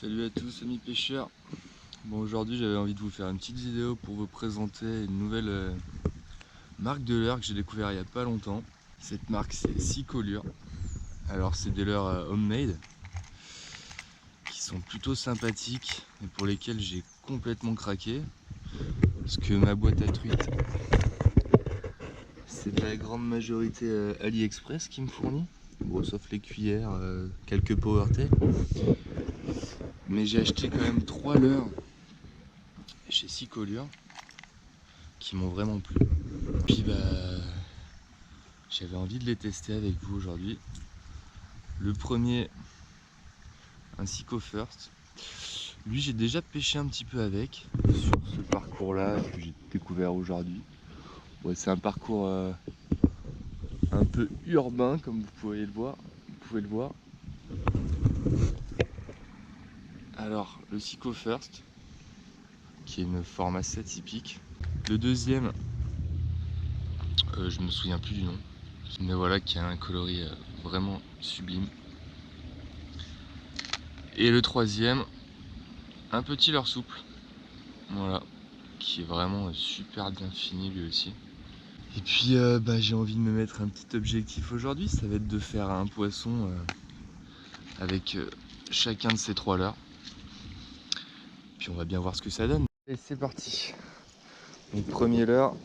Salut à tous amis pêcheurs. Bon, aujourd'hui j'avais envie de vous faire une petite vidéo pour vous présenter une nouvelle marque de leurre que j'ai découvert il n'y a pas longtemps. Cette marque c'est Cicolure. Alors c'est des leurres homemade qui sont plutôt sympathiques et pour lesquels j'ai complètement craqué. Parce que ma boîte à truite, c'est de la grande majorité AliExpress qui me fournit. Bon, sauf les cuillères, quelques PowerTail. Mais j'ai acheté quand même 3 leurres chez Cicolure qui m'ont vraiment plu. Puis j'avais envie de les tester avec vous aujourd'hui. Le premier, un Cico First. Lui j'ai déjà pêché un petit peu avec sur ce parcours là que j'ai découvert aujourd'hui. Ouais, c'est un parcours un peu urbain comme vous pouvez le voir. Alors le Cico First qui est une forme assez typique. Le deuxième, je me souviens plus du nom, mais voilà, qui a un coloris vraiment sublime. Et le troisième, un petit leurre souple, voilà, qui est vraiment super bien fini lui aussi. Et puis j'ai envie de me mettre un petit objectif aujourd'hui, ça va être de faire un poisson avec chacun de ces 3 leurres. Puis on va bien voir ce que ça donne. Et c'est parti. Donc premier leurre,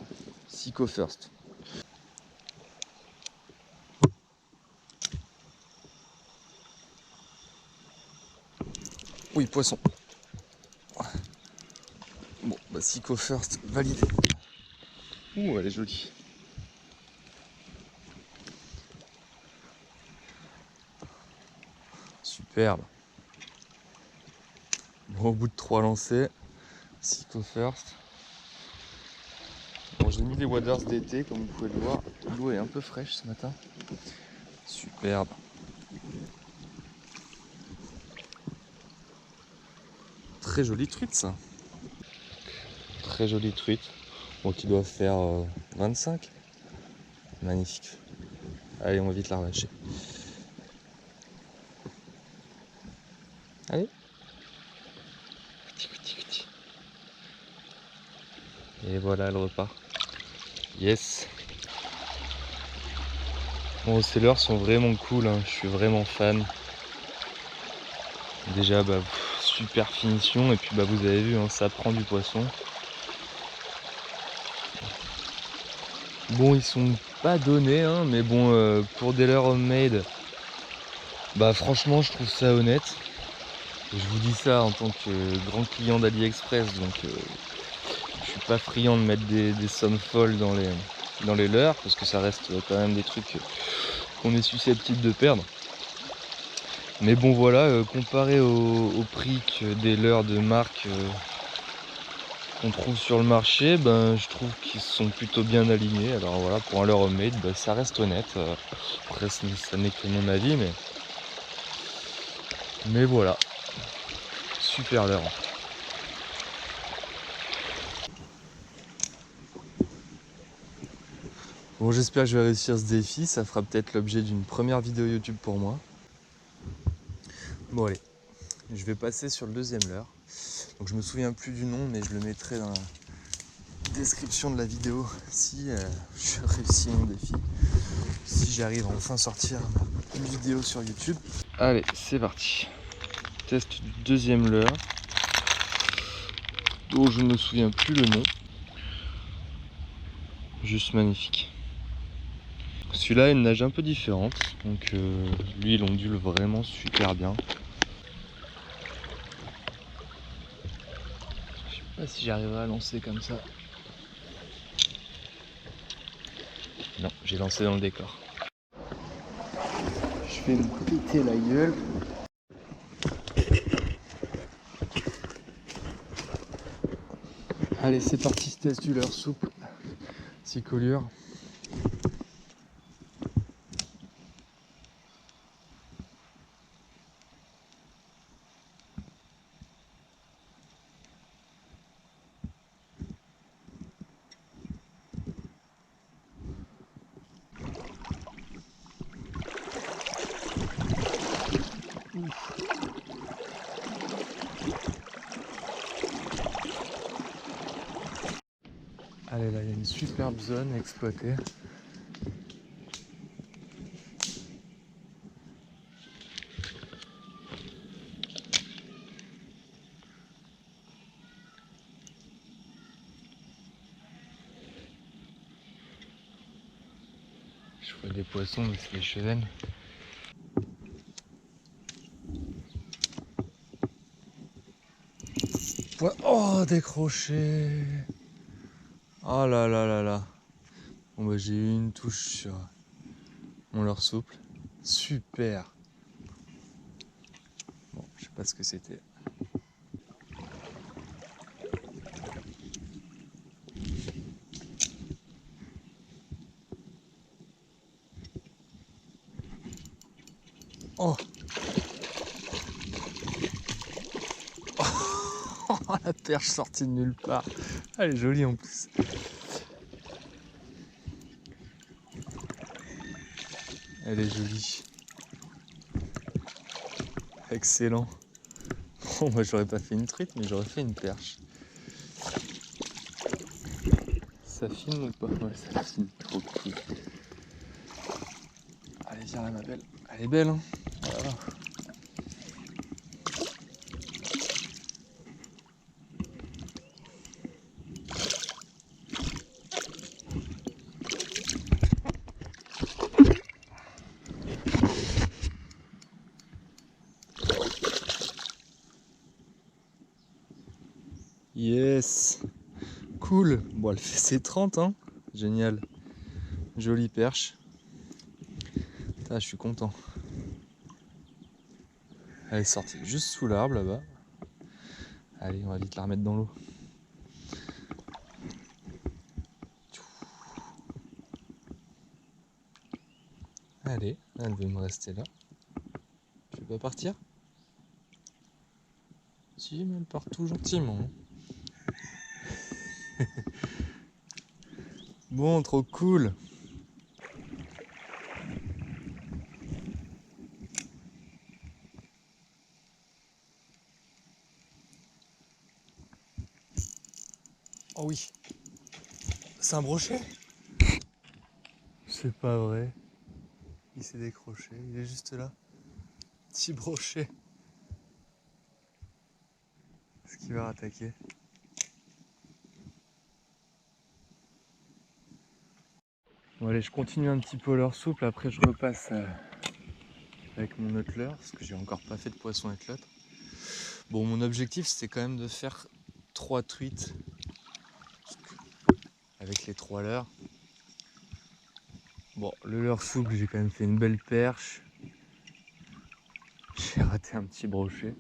Cico First. Oui, poisson. Bon, Cico First validé. Ouh, elle est jolie. Superbe. Bon, au bout de 3 lancers, Cico First. Bon, j'ai mis les waders d'été, comme vous pouvez le voir. L'eau est un peu fraîche ce matin. Superbe. Très jolie truite ça. Très jolie truite. Bon, qui doit faire 25. Magnifique. Allez, on va vite la relâcher. Allez. Petit. Et voilà, elle repart. Yes. Bon, ces leurres sont vraiment cool, hein. Je suis vraiment fan. Déjà, super finition. Et puis, vous avez vu, hein, ça prend du poisson. Bon, ils sont pas donnés, hein, mais bon, pour des leurres homemade, franchement, je trouve ça honnête. Je vous dis ça en tant que grand client d'AliExpress, donc je suis pas friand de mettre des sommes folles dans les leurres, parce que ça reste quand même des trucs qu'on est susceptible de perdre. Mais bon voilà, comparé au prix que des leurres de marque qu'on trouve sur le marché, je trouve qu'ils sont plutôt bien alignés. Alors voilà, pour un leurre homemade, ça reste honnête. Après, ça n'est que mon avis, mais voilà, super leurre. Bon, j'espère que je vais réussir ce défi, ça fera peut-être l'objet d'une première vidéo YouTube pour moi. Bon allez, je vais passer sur le deuxième leurre. Donc je me souviens plus du nom, mais je le mettrai dans la description de la vidéo si je réussis mon défi. Si j'arrive à enfin sortir une vidéo sur YouTube. Allez, c'est parti. Test du deuxième leurre, dont je ne me souviens plus le nom. Juste magnifique. Celui-là a une nage un peu différente, donc lui il ondule vraiment super bien. Je sais pas si j'arriverai à lancer comme ça. Non, j'ai lancé dans le décor. Je vais me péter la gueule. Allez, c'est parti, test du leurre souple. Cicolure. Allez, là, il y a une superbe zone exploitée. Je vois des poissons, mais c'est des chevennes. Oh, décroché! Oh là là là là! Bon bah j'ai eu une touche sur mon leurre souple. Super! Bon, je sais pas ce que c'était. Oh! La perche sortie de nulle part. Elle est jolie en plus. Elle est jolie. Excellent. Bon, moi j'aurais pas fait une truite, mais j'aurais fait une perche. Ça filme ou pas? Ouais, ça filme. Trop cool. Allez, viens là, ma belle. Elle est belle, hein? Voilà. Yes! Cool! Bon, elle fait ses 30, hein? Génial. Jolie perche. Ah, je suis content. Elle est sortie juste sous l'arbre là-bas. Allez, on va vite la remettre dans l'eau. Allez, elle veut me rester là. Je vais pas partir? Si, mais elle part tout gentiment. Bon, trop cool. Oh oui. C'est un brochet? C'est pas vrai. Il s'est décroché, il est juste là. Petit brochet. Est-ce qu'il va rattaquer? Bon allez, je continue un petit peu leur souple, après je repasse avec mon autre leurre, parce que j'ai encore pas fait de poisson avec l'autre. Bon, mon objectif c'était quand même de faire 3 truites avec les 3 leurres. Bon, le leurre souple, j'ai quand même fait une belle perche. J'ai raté un petit brochet.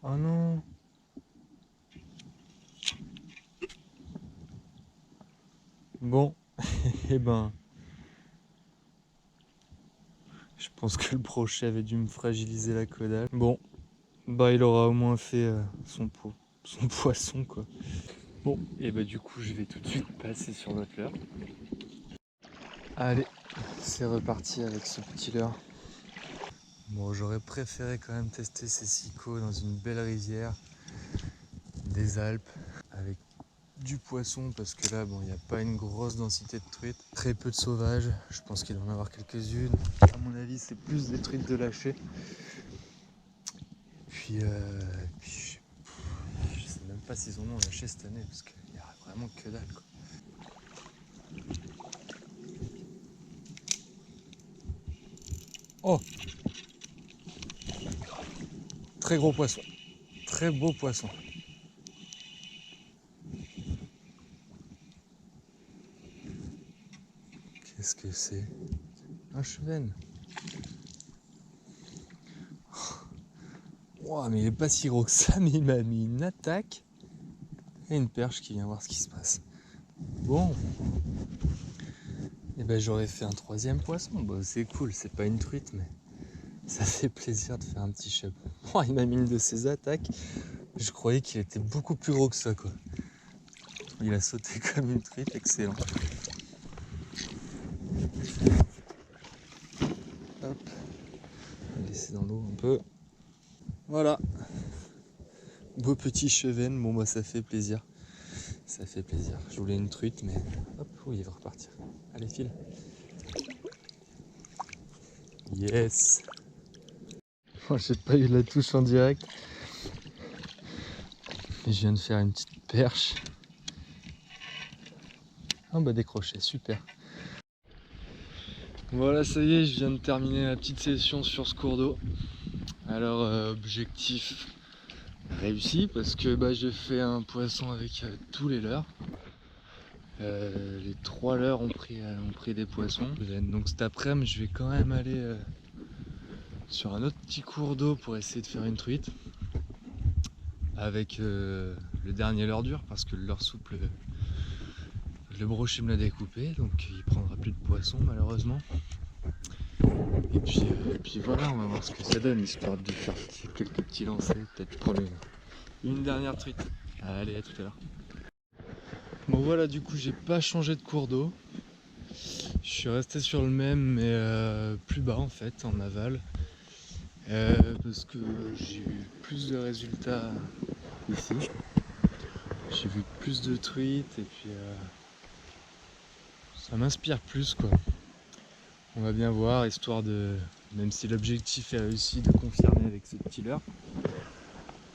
Oh non! Bon, et ben, je pense que le brochet avait dû me fragiliser la caudale. Bon, bah il aura au moins fait son poisson quoi. Bon, et bah du coup je vais tout de suite passer sur l'autre leurre. Allez, c'est reparti avec ce petit leurre. Bon, j'aurais préféré quand même tester ces sicots dans une belle rivière des Alpes avec du poisson parce que là, bon, il n'y a pas une grosse densité de truites, très peu de sauvages. Je pense qu'il doit en avoir quelques-unes. À mon avis, c'est plus des truites de lâcher. Puis je sais même pas s'ils en ont lâché cette année parce qu'il n'y a vraiment que dalle quoi. Oh! Très gros poisson. Très beau poisson. Qu'est-ce que c'est? Un chevenne. Wow, mais il est pas si gros que ça, mais il m'a mis une attaque. Et une perche qui vient voir ce qui se passe. Bon. Et ben j'aurais fait un 3e poisson. Bon, c'est cool, c'est pas une truite, mais ça fait plaisir de faire un petit chapeau. Oh, il m'a mis une de ses attaques. Je croyais qu'il était beaucoup plus gros que ça, quoi. Il a sauté comme une truite, excellent. Hop. On va laisser dans l'eau un peu. Voilà. Beau petit chevenne, bon bah ça fait plaisir. Ça fait plaisir. Je voulais une truite, mais hop, oui, il va repartir. Allez, file. Yes. Oh, j'ai pas eu la touche en direct. Et je viens de faire une petite perche. Ah bah décroché, super. Voilà, ça y est, je viens de terminer ma petite session sur ce cours d'eau. Alors, objectif réussi, parce que bah, j'ai fait un poisson avec tous les leurres. Les 3 leurres ont pris des poissons. Donc cet après-midi, je vais quand même aller sur un autre petit cours d'eau pour essayer de faire une truite. Avec le dernier leurre dur, parce que le leurre souple, le brochet me l'a découpé, donc il prendra plus de poisson malheureusement. Et puis voilà, on va voir ce que ça donne, histoire de faire quelques petits lancers, peut-être prendre une dernière truite. Allez, à tout à l'heure. Bon voilà, du coup j'ai pas changé de cours d'eau. Je suis resté sur le même, mais plus bas en fait, en aval. Parce que j'ai eu plus de résultats ici. J'ai vu plus de truites et puis ça m'inspire plus quoi. On va bien voir, histoire de, même si l'objectif est réussi, de confirmer avec ce petit leurre.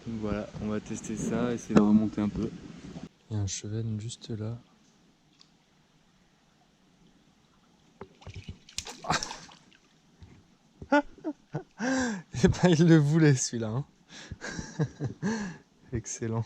Donc voilà, on va tester ça, essayer de remonter un peu. Il y a un chevenne juste là. Et ben il le voulait celui-là. Hein. Excellent.